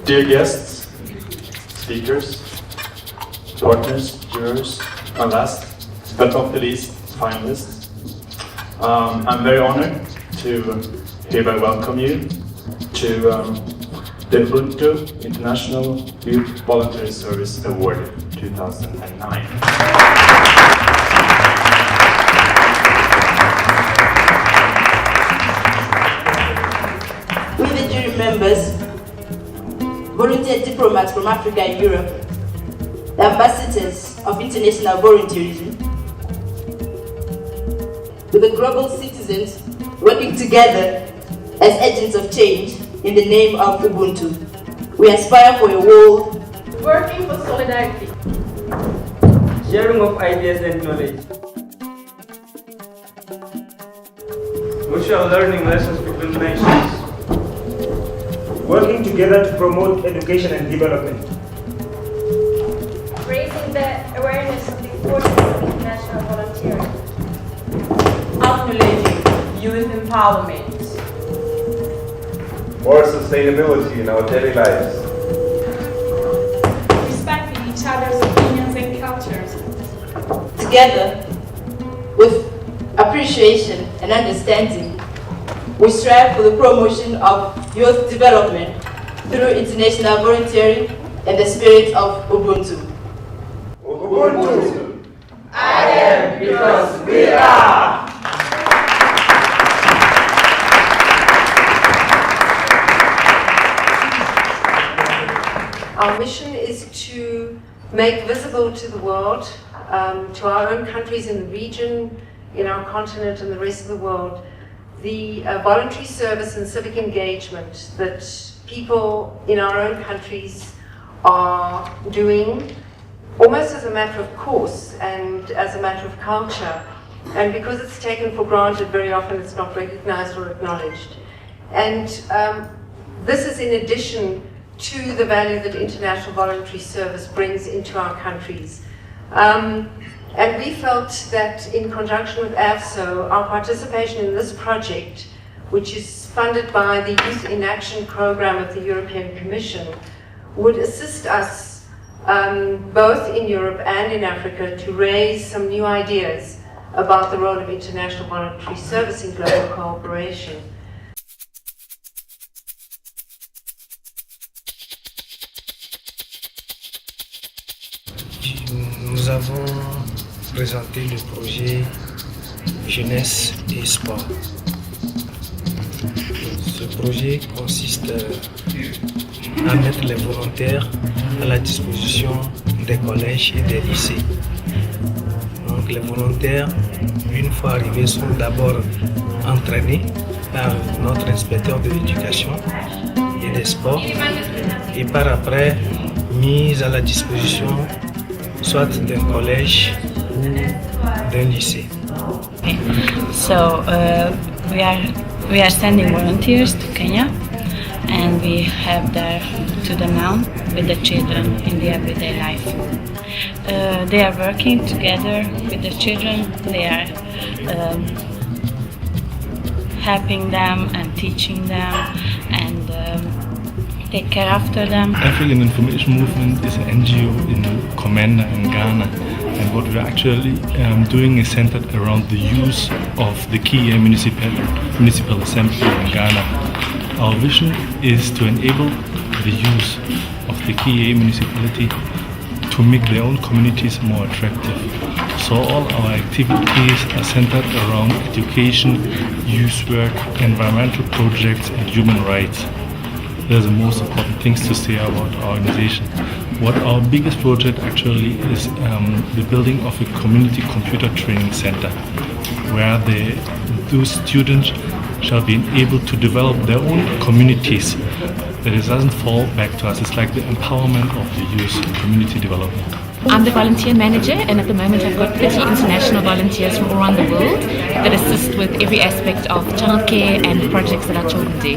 Dear guests, speakers, partners, jurors, and last but not the least, finalists, I'm very honored to hereby welcome you to the Ubuntu International Youth Voluntary Service Award 2009. With the jury members, volunteer diplomats from Africa and Europe, the ambassadors of international volunteerism, with the global citizens working together as agents of change in the name of Ubuntu. We aspire for a world working for solidarity, sharing of ideas and knowledge, mutual learning lessons between nations, working together to promote education and development, raising the awareness of the importance of international volunteering, acknowledging youth empowerment, more sustainability in our daily lives, respecting each other's opinions and cultures. together with appreciation and understanding. We strive for the promotion of youth development through international volunteering and the spirit of Ubuntu. Ubuntu. I am because we are. Our mission is to make visible to the world, to our own countries in the region, in our continent and the rest of the world, the voluntary service and civic engagement that people in our own countries are doing almost as a matter of course and as a matter of culture. And because it's taken for granted, very often it's not recognized or acknowledged. And this is in addition to the value that international voluntary service brings into our countries. And we felt that in conjunction with AVSO, our participation in this project, which is funded by the Youth in Action program of the European Commission, would assist us both in Europe and in Africa to raise some new ideas about the role of international voluntary service in global cooperation. Nous avons présenté le projet Jeunesse et Sport. Ce projet consiste à mettre les volontaires à la disposition des collèges et des lycées. Donc les volontaires, une fois arrivés, sont d'abord entraînés par notre inspecteur de l'éducation et des sports et par après mis à la disposition soit d'un collège ou d'un lycée. Okay. So we are sending volunteers to Kenya, and we have there to the now with the children in the everyday life. They are working together with the children. They are helping them and teaching them and take care after them. African Information Movement is an NGO in Commander in Ghana, and what we're actually doing is centered around the use of the KEA Municipal Assembly in Ghana. Our vision is to enable the use of the KEA municipality to make their own communities more attractive. So all our activities are centered around education, youth work, environmental projects and human rights. there's the most important things to say about our organization. What our biggest project actually is the building of a community computer training center, where those students shall be able to develop their own communities. That it doesn't fall back to us. It's like the empowerment of the youth, community development. I'm the volunteer manager, and at the moment I've got 30 international volunteers from all around the world that assist with every aspect of childcare and the projects that our children do.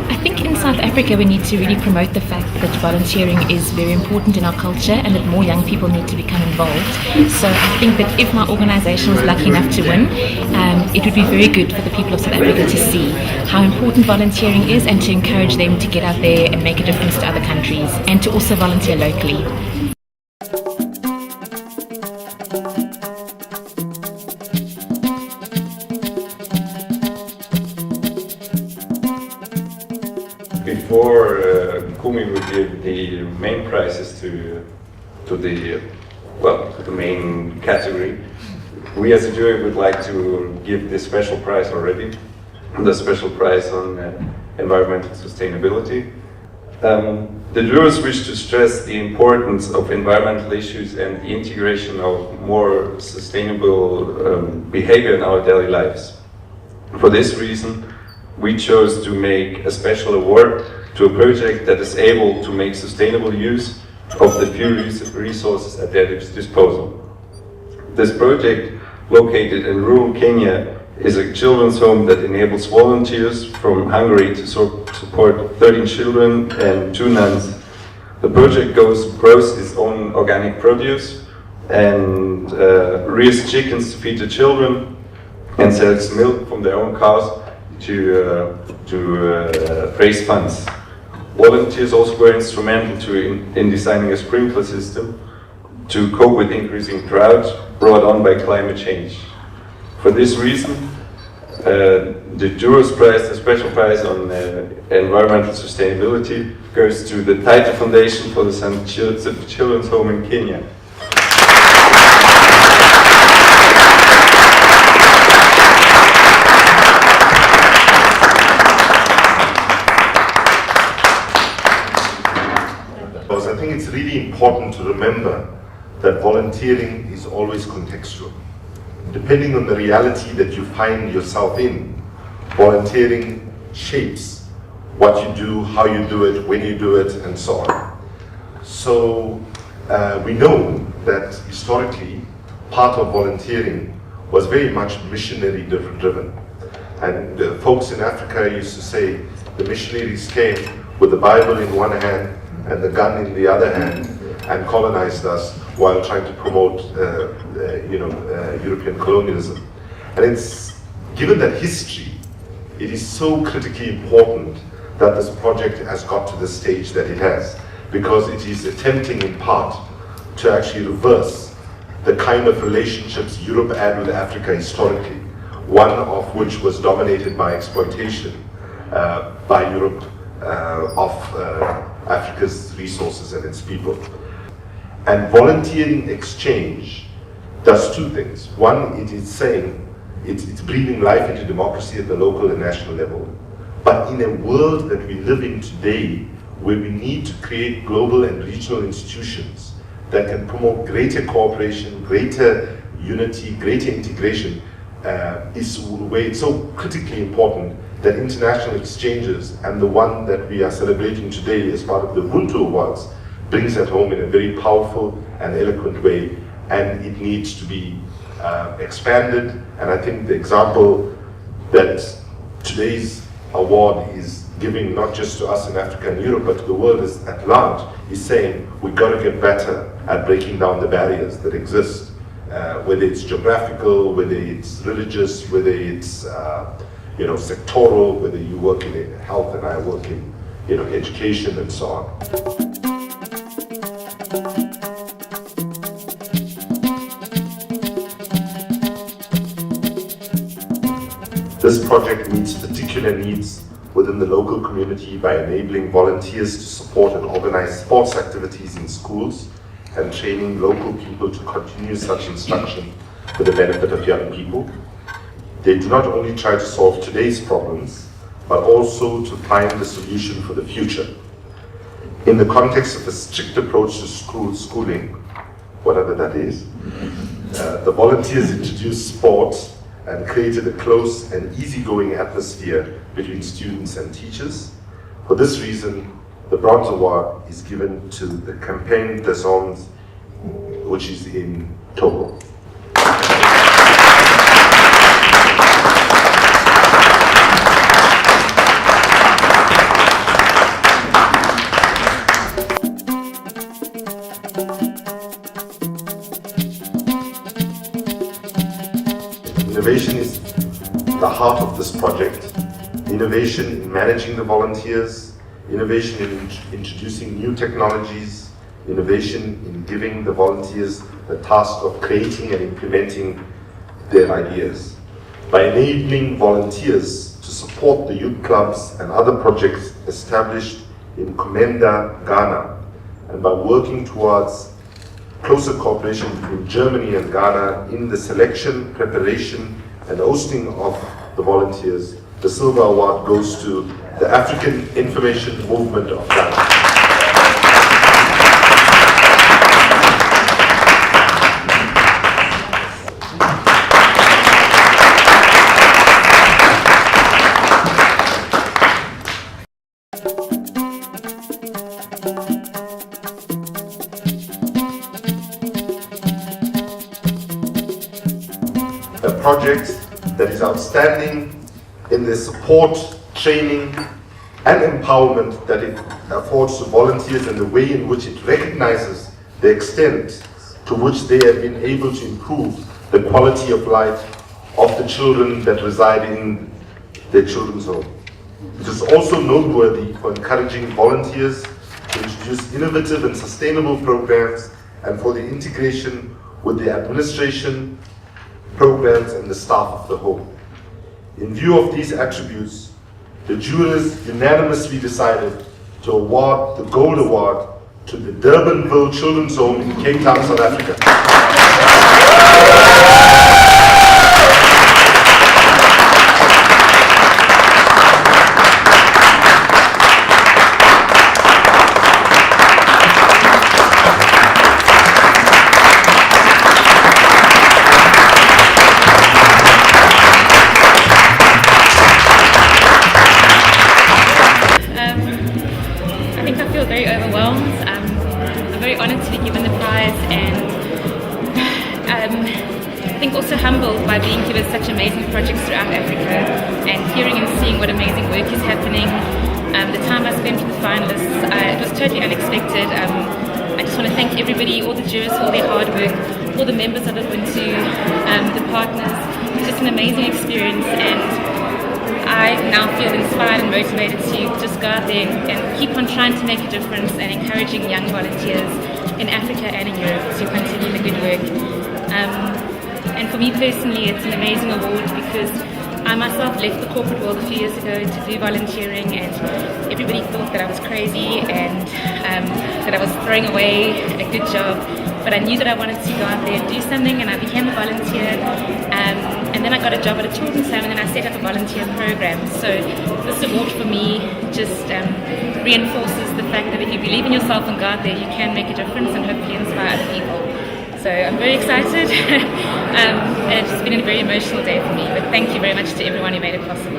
I think in South Africa we need to really promote the fact that volunteering is very important in our culture and that more young people need to become involved. So I think that if my organisation was lucky enough to win, it would be very good for the people of South Africa to see how important volunteering is and to encourage them to get out there and make a difference to other countries and to also volunteer locally. Before Kumi will give the main prizes to the main category, we as a jury would like to give the special prize already, the special prize on environmental sustainability. The jurors wish to stress the importance of environmental issues and the integration of more sustainable behavior in our daily lives. For this reason, we chose to make a special award to a project that is able to make sustainable use of the few resources at their disposal. This project, located in rural Kenya, is a children's home that enables volunteers from Hungary to support 13 children and 2 nuns. The project grows its own organic produce and rears chickens to feed the children and sells milk from their own cows to raise funds. Volunteers also were instrumental in designing a sprinkler system to cope with increasing drought brought on by climate change. For this reason, the jurors prize, the special prize on environmental sustainability, goes to the Title Foundation for the Children's Home in Kenya. Because I think it's really important to remember that volunteering is always contextual. Depending on the reality that you find yourself in, volunteering shapes what you do, how you do it, when you do it, and so on. So we know that historically, part of volunteering was very much missionary driven. And folks in Africa used to say the missionaries came with the Bible in one hand and the gun in the other hand and colonized us while trying to promote European colonialism. And it's given that history, it is so critically important that this project has got to the stage that it has, because it is attempting in part to actually reverse the kind of relationships Europe had with Africa historically, one of which was dominated by exploitation by Europe of Africa's resources and its people. And volunteering exchange does 2 things. One, it is saying, it's breathing life into democracy at the local and national level. But in a world that we live in today, where we need to create global and regional institutions that can promote greater cooperation, greater unity, greater integration, is where it's so critically important that international exchanges, and the one that we are celebrating today as part of the Ubuntu Awards, brings that home in a very powerful and eloquent way, and it needs to be expanded. And I think the example that today's award is giving, not just to us in Africa and Europe, but to the world at large, is saying we've got to get better at breaking down the barriers that exist, whether it's geographical, whether it's religious, whether it's sectoral, whether you work in health and I work in education and so on. This project meets particular needs within the local community by enabling volunteers to support and organize sports activities in schools and training local people to continue such instruction for the benefit of young people. They do not only try to solve today's problems, but also to find a solution for the future. In the context of a strict approach to schooling, whatever that is, the volunteers introduced sports and created a close and easygoing atmosphere between students and teachers. For this reason, the Bronze Award is given to the Campagne des Hommes, which is in Togo. Innovation is the heart of this project. Innovation in managing the volunteers, innovation in introducing new technologies, innovation in giving the volunteers the task of creating and implementing their ideas. By enabling volunteers to support the youth clubs and other projects established in Komenda, Ghana, and by working towards closer cooperation between Germany and Ghana in the selection, preparation, and hosting of the volunteers, the Silver Award goes to the African Information Movement of Ghana. A project that is outstanding in the support, training, and empowerment that it affords to volunteers and the way in which it recognizes the extent to which they have been able to improve the quality of life of the children that reside in their children's home. It is also noteworthy for encouraging volunteers to introduce innovative and sustainable programs and for the integration with the administration, programs, and the staff of the home. In view of these attributes, the jurors unanimously decided to award the Gold Award to the Durbanville Children's Home in Cape Town, South Africa. I think also humbled by being given such amazing projects throughout Africa and hearing and seeing what amazing work is happening. The time I spent with the finalists, it was totally unexpected. I just want to thank everybody, all the jurors for all their hard work, all the members of Ubuntu, the partners. It was just an amazing experience, and I now feel inspired and motivated to just go out there and keep on trying to make a difference and encouraging young volunteers in Africa and in Europe to continue the good work. And for me personally, it's an amazing award because I myself left the corporate world a few years ago to do volunteering, and everybody thought that I was crazy and that I was throwing away a good job. But I knew that I wanted to go out there and do something, and I became a volunteer. And then I got a job at a children's home, and then I set up a volunteer program. So this award for me just reinforces the fact that if you believe in yourself and go out there, you can make a difference and hopefully inspire other people. So I'm very excited, and it's just been a very emotional day for me, but thank you very much to everyone who made it possible.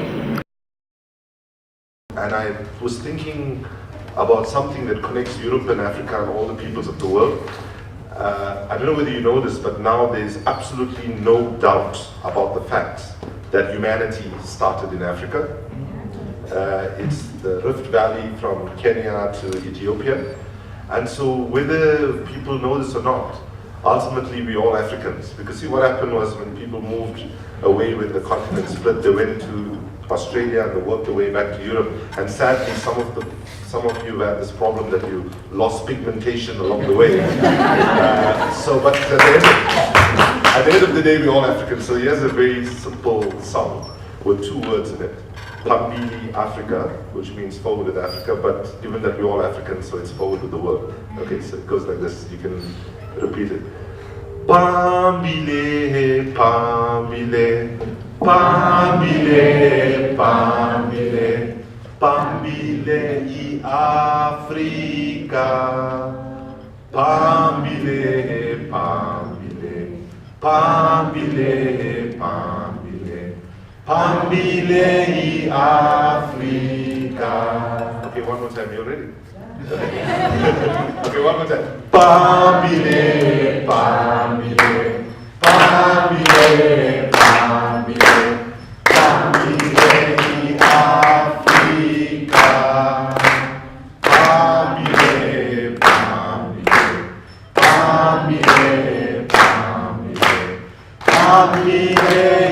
And I was thinking about something that connects Europe and Africa and all the peoples of the world. I don't know whether you know this, but now there's absolutely no doubt about the fact that humanity started in Africa. It's the Rift Valley from Kenya to Ethiopia. And so whether people know this or not, ultimately we're all Africans. Because see, what happened was when people moved away when the continent split, they went to Australia and they worked their way back to Europe. And sadly, some of you had this problem that you lost pigmentation along the way. But at the end of the day, we're all Africans. So here's a very simple song with two words in it. Pambili Africa, which means forward with Africa, but given that we're all Africans, so it's forward with the world. Okay, so it goes like this. You can repeat it. Pambile, Pambile, Pambile, Pambile. Pambile I Africa. Pambile, pambile, pambile, pambile, pambile I Africa. Okay, one more time, you ready? Okay, one more time. Pambile, pambile, pambile, pambile, pambile I Africa. Pambile, pambile, pambile, pambile, pambile.